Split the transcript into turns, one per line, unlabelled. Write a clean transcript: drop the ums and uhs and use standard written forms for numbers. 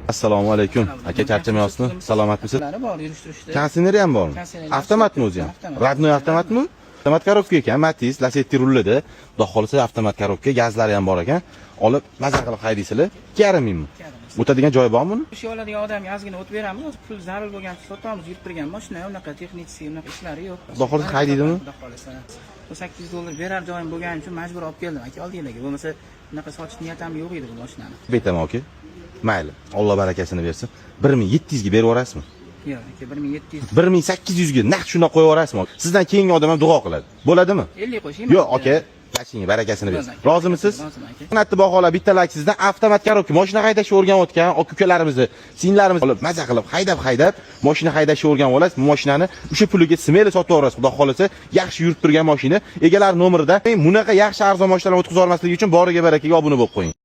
Assalomu alaykum. Aka charchamayapsizmi? Salomatmisiz?
Bor, yurishtirishdi.
Konsineri ham bormi? Avtomatmi o'zi ham? Radnoy avtomatmi? Avtomat korobka ekan, Matiz, Lacetti rullida. Xudo xolisa avtomat korobka, gazlari ham bor ekan. Olib maza qilib haydaysizlar. 2,5 mingmi? O'tadigan joyi bormi buni?
Ish oladigan odamga ozgina o't beramiz, o'zi pul zarur bo'lgan sotamiz, yurib turgan mashina, unaqa texnitsik, unaqa ishlari yo'q.
Xudo xolisa haydaydimi?
Xudo xolisa. $800 berar joyim bo'lgani uchun majbur olib keldim aka oldinglarga. Bo'lmasa bunaqa sotish niyatim yo'q edi bu mashinani.
Betaman aka. Mayli, Alloh barakasini bersin. 1700 ga berib yuborasizmi?
Yo'q aka, 1700.
1800 ga naqd shuna qo'yib yuborasizmi? Sizdan keyingi odam ham duo qiladi. Bo'ladimi?
50 qo'shing.
Yo'q aka, Tashingi barakasini bersin. Rozimisiz?
Roziman aka.
Qanatli baholar bitta like sizdan avtomat korobka mashina haydashni o'rganayotgan aka-ukalarimizni, singlarimiz olib maza qilib haydab mashina haydashni o'rganib olasiz. Bu mashinani o'sha puliga smeli sotib yuborasiz. Xudo xolisa, yaxshi yurib turgan mashina egalari nomerida bunaqa yaxshi arzon mashinalarni o'tkazib olmasligi uchun boriga barakaga obuna bo'lib qo'ying.